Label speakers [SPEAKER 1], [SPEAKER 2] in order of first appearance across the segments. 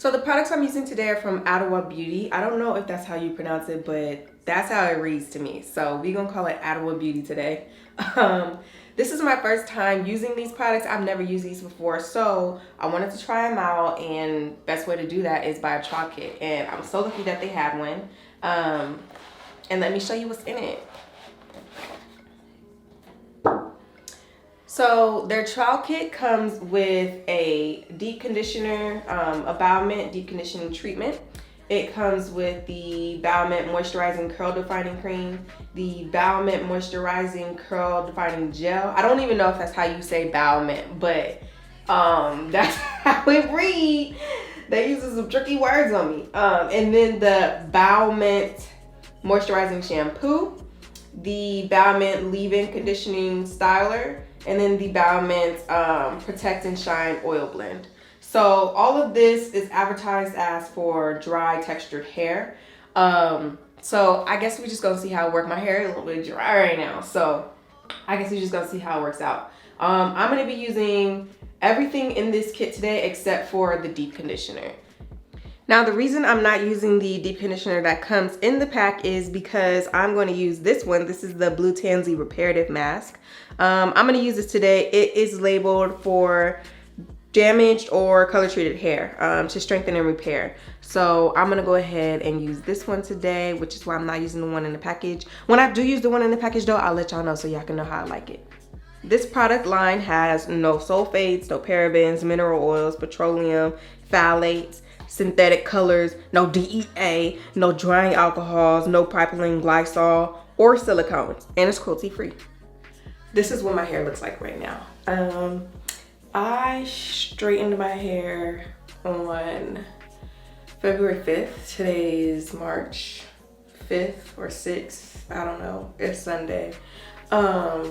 [SPEAKER 1] So the products I'm using today are from ADWOA Beauty. I don't know if that's how you pronounce it, but that's how it reads to me. So we're gonna call it ADWOA Beauty today. This is my first time using these products. I've never used these before, so I wanted to try them out, and best way to do that is buy a trial kit. And I'm so lucky that they had one. And let me show you what's in it. So their trial kit comes with a deep conditioner, a Bio Mint deep conditioning treatment. It comes with the Bio Mint moisturizing curl defining cream, the Bio Mint moisturizing curl defining gel. I don't even know if that's how you say Bio Mint, but that's how it reads. They use some tricky words on me. And then the Bio Mint moisturizing shampoo, the Bio Mint leave-in conditioning styler, and then the Bio Mint Protect and Shine oil blend. So all of this is advertised as for dry textured hair. So I guess we're just gonna see how it works. My hair is a little bit dry right now, so I guess we're just gonna see how it works out. I'm gonna be using everything in this kit today except for the deep conditioner. Now the reason I'm not using the deep conditioner that comes in the pack is because I'm going to use this one. This is the Blue Tansy Reparative Mask. I'm going to use this today. It is labeled for damaged or color treated hair to strengthen and repair. So I'm going to go ahead and use this one today, which is why I'm not using the one in the package. When I do use the one in the package though, I'll let y'all know so y'all can know how I like it. This product line has no sulfates, no parabens, mineral oils, petroleum, phthalates, synthetic colors, no DEA, no drying alcohols, no propylene glycol or silicones, and it's cruelty free. This is what my hair looks like right now. I straightened my hair on February 5th. Today is March 5th or 6th. I don't know. It's Sunday. I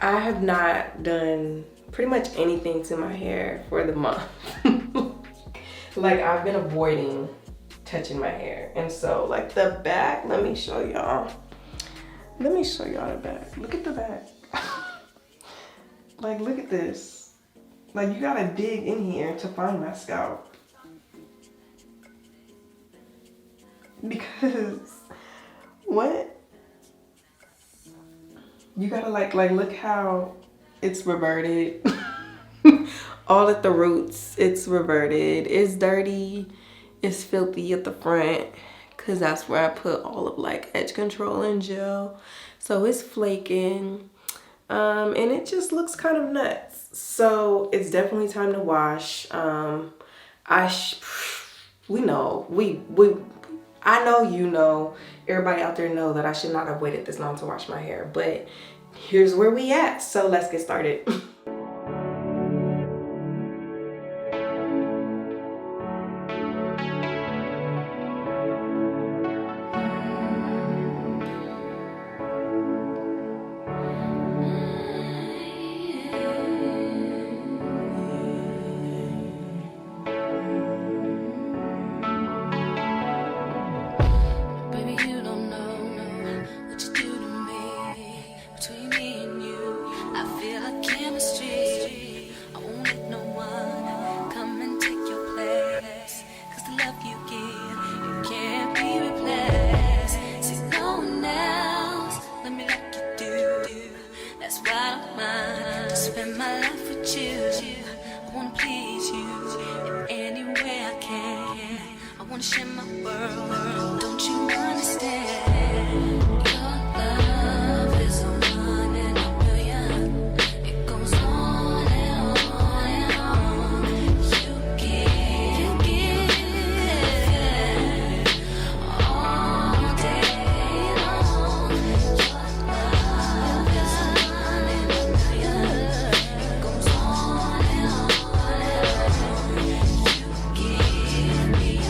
[SPEAKER 1] have not done pretty much anything to my hair for the month. Like, I've been avoiding touching my hair. And so, like, the back, let me show y'all. Let me show y'all the back. Look at the back. Like, look at this. Like, you gotta dig in here to find my scalp. Because, what? You gotta, like, look how it's reverted. All at the roots, it's reverted. It's dirty, it's filthy at the front, because that's where I put all of like edge control and gel. So it's flaking, and it just looks kind of nuts. So it's definitely time to wash. I know, you know, everybody out there know that I should not have waited this long to wash my hair, but here's where we at. So let's get started.
[SPEAKER 2] Share my world, don't you understand? Your love is a 1 in a million. It goes on and on and on. You give all day long. Your love is a 1 in a million. It goes on and on and on. You give me a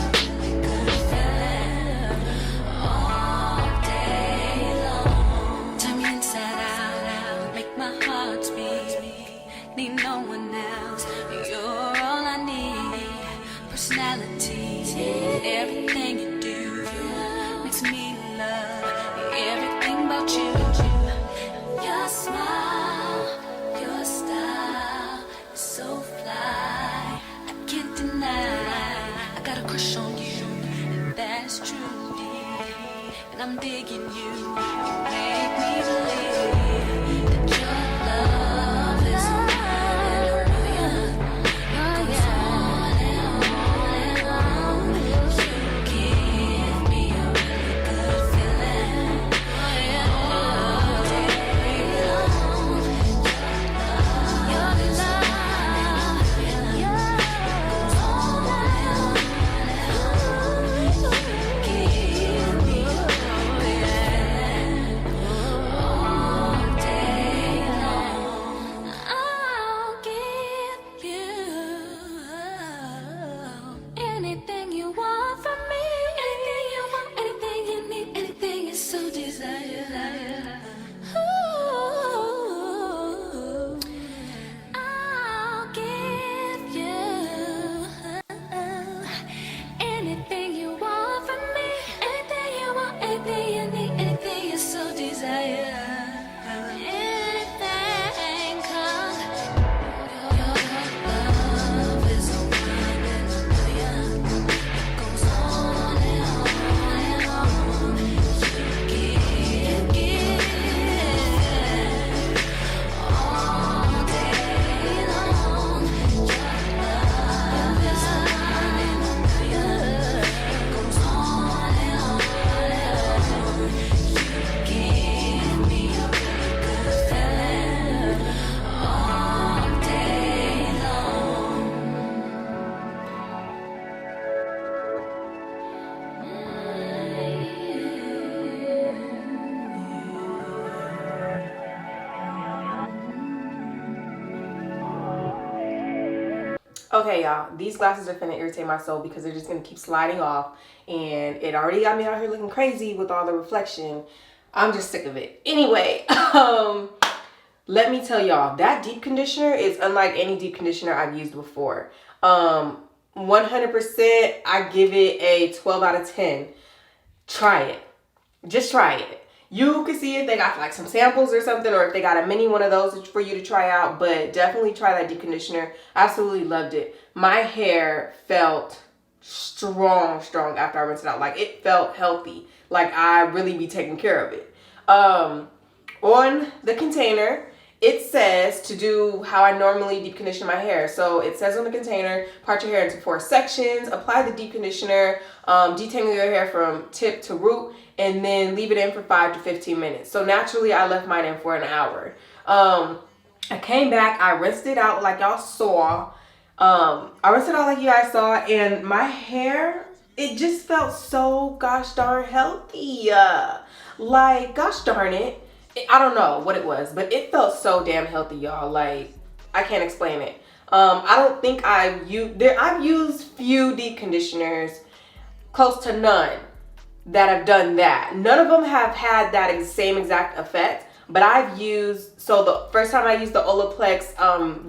[SPEAKER 2] need no one else. You're all I need. Personality, everything you do makes me love everything about you. Your smile, your style is so fly. I can't deny. crush on you, and that's true, and I'm digging you. Make me believe that your love is mine and a million. It goes on and on. You give me a really good feeling all day long. Your love, it goes on and on. You give me a feeling all day long. I'll give you anything you want from me. Anything you want, anything you need, anything you so desire. Ooh, I'll give you anything you want from me. Anything you want, anything you need, anything you so desire. Anything, 'cause your love is a one in a million. It goes on and on. You give all day long. Your love is a one in a million. It goes on and on. You give me a really good feeling all day long.
[SPEAKER 1] Okay, y'all, these glasses are finna irritate my soul because they're just gonna keep sliding off, and it already got me out here looking crazy with all the reflection. I'm just sick of it. Anyway, let me tell y'all, that deep conditioner is unlike any deep conditioner I've used before. 100%, I give it a 12 out of 10. Try it. Just try it. You can see if they got like some samples or something, or if they got a mini one of those for you to try out, but definitely try that deep conditioner. Absolutely loved it. My hair felt strong after I rinsed it out. Like, it felt healthy. Like, I really be taking care of it. On the container, it says to do how I normally deep condition my hair. So it says on the container, part your hair into 4 sections, apply the deep conditioner, detangle your hair from tip to root, and then leave it in for 5 to 15 minutes. So naturally, I left mine in for an hour. I came back, I rinsed it out like y'all saw. I rinsed it out like you guys saw, and my hair, it just felt so gosh darn healthy. Like, gosh darn it. I don't know what it was, but it felt so damn healthy, y'all. Like, I can't explain it. I don't think I've used few deep conditioners, close to none, that have done that. None of them have had that same exact effect, but I've used, so the first time I used the Olaplex,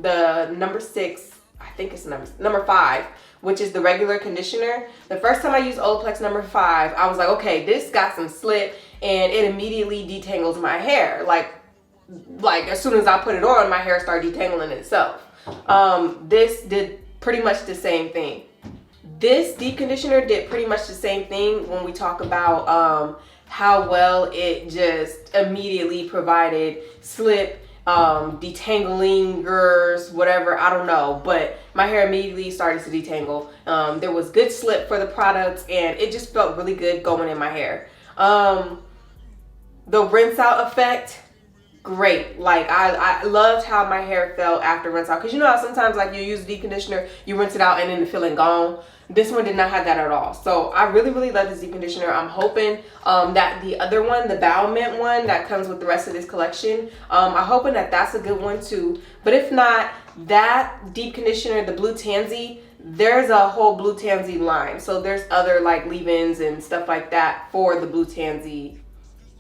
[SPEAKER 1] the number 6, I think it's number 5, which is the regular conditioner. The first time I used Olaplex number 5, I was like, okay, this got some slip, and it immediately detangles my hair. Like as soon as I put it on, my hair started detangling itself. This did pretty much the same thing. This deep conditioner did pretty much the same thing when we talk about how well it just immediately provided slip, detangling, whatever, I don't know, but my hair immediately started to detangle. There was good slip for the products, and it just felt really good going in my hair. The rinse out effect, great. Like, I loved how my hair felt after rinse out, because you know how sometimes like you use deep conditioner, you rinse it out, and then the feeling gone. This one did not have that at all. So I really love this deep conditioner. I'm hoping that the other one, the Bow Mint one that comes with the rest of this collection, I'm hoping that that's a good one too. But if not, that deep conditioner, the Blue Tansy, there's a whole Blue Tansy line. So there's other like leave-ins and stuff like that for the Blue Tansy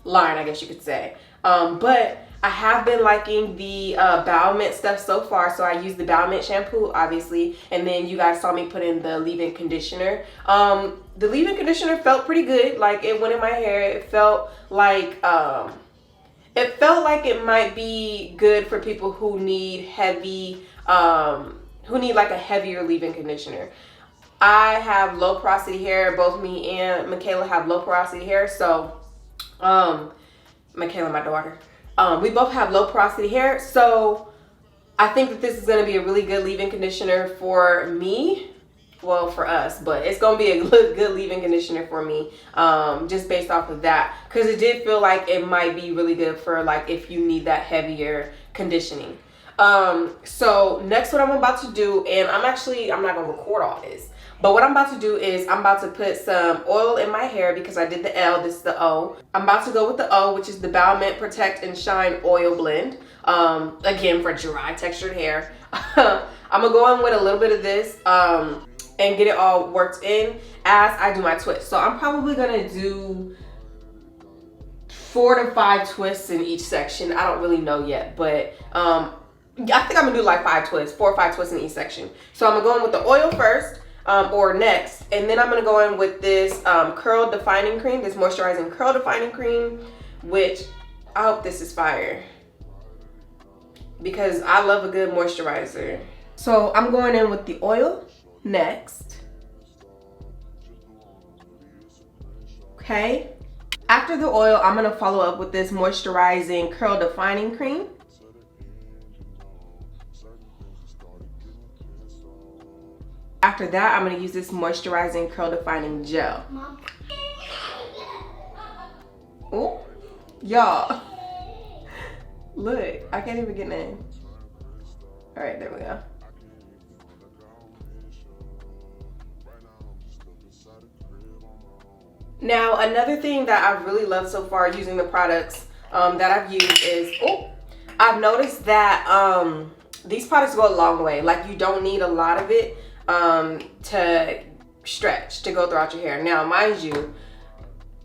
[SPEAKER 1] line, I guess you could say. But I have been liking the Bow Mint stuff so far. So I used the Bow Mint shampoo, obviously, and then you guys saw me put in the leave-in conditioner. The leave-in conditioner felt pretty good. Like, it went in my hair. It felt like it might be good for people who need heavy, who need like a heavier leave-in conditioner. I have low porosity hair. Both me and Michaela have low porosity hair. So, Michaela, my daughter, we both have low porosity hair. So I think that this is going to be a really good leave-in conditioner for me. Well, for us, but it's gonna be a good leave-in conditioner for me, just based off of that, because it did feel like it might be really good for like if you need that heavier conditioning. So next, what I'm about to do, and I'm not gonna record all this, but what I'm about to do is I'm about to put some oil in my hair because I did the L, this is the O. I'm about to go with the O, which is the Bow Mint Protect and Shine Oil Blend, again for dry textured hair. I'm gonna go in with a little bit of this, and get it all worked in as I do my twist. So I'm probably gonna do 4 to 5 twists in each section. I don't really know yet, but I think I'm gonna do like 5 twists, 4 or 5 twists in each section. So I'm gonna go in with the oil first, or next, and then I'm gonna go in with this curl defining cream, this moisturizing curl defining cream, which I hope this is fire because I love a good moisturizer. So I'm going in with the oil next. Okay. After the oil, I'm gonna follow up with this moisturizing curl defining cream. After that, I'm gonna use this moisturizing curl defining gel. Oh, y'all. Look, I can't even get in. All right, there we go. Now, another thing that I've really loved so far using the products that I've used is, I've noticed that these products go a long way. Like, you don't need a lot of it to stretch, to go throughout your hair. Now, mind you,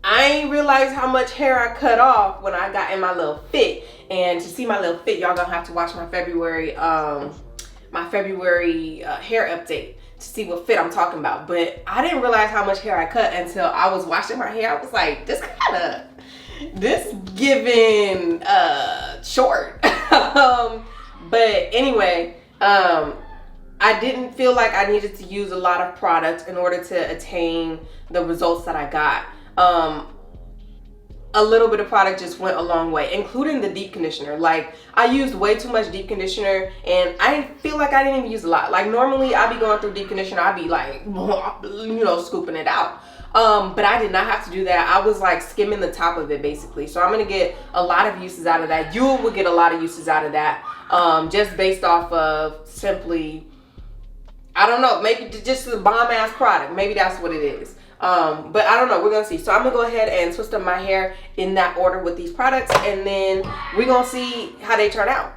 [SPEAKER 1] I ain't realized how much hair I cut off when I got in my little fit. And to see my little fit, y'all gonna have to watch my February hair update to see what fit I'm talking about. But I didn't realize how much hair I cut until I was washing my hair. I was like, this giving short. But anyway, I didn't feel like I needed to use a lot of product in order to attain the results that I got. A little bit of product just went a long way, including the deep conditioner. Like, I used way too much deep conditioner and I feel like I didn't even use a lot. Like, normally I'd be going through deep conditioner, I'd be like, you know, scooping it out. But I did not have to do that. I was like skimming the top of it basically. So I'm gonna get a lot of uses out of that. You will get a lot of uses out of that, just based off of simply, I don't know, maybe just a bomb ass product. Maybe that's what it is. But I don't know, we're gonna see. So I'm gonna go ahead and twist up my hair in that order with these products, and then we're gonna see how they turn out.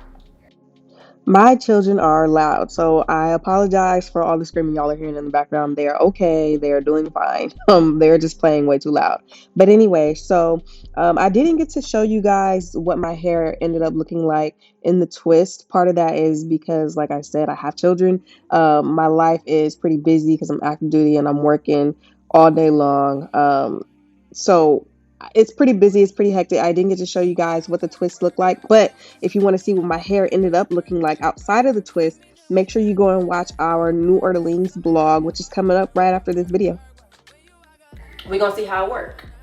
[SPEAKER 3] My children are loud, so I apologize for all the screaming y'all are hearing in the background. They are okay. They are doing fine. They're just playing way too loud. But anyway, so I didn't get to show you guys what my hair ended up looking like in the twist. Part of that is because, like I said, I have children. My life is pretty busy because I'm active duty and I'm working all day long. So it's pretty busy. It's pretty hectic. I didn't get to show you guys what the twist looked like, but if you want to see what my hair ended up looking like outside of the twist, make sure you go and watch our New Orleans blog, which is coming up right after this video.
[SPEAKER 1] We're gonna see how it works.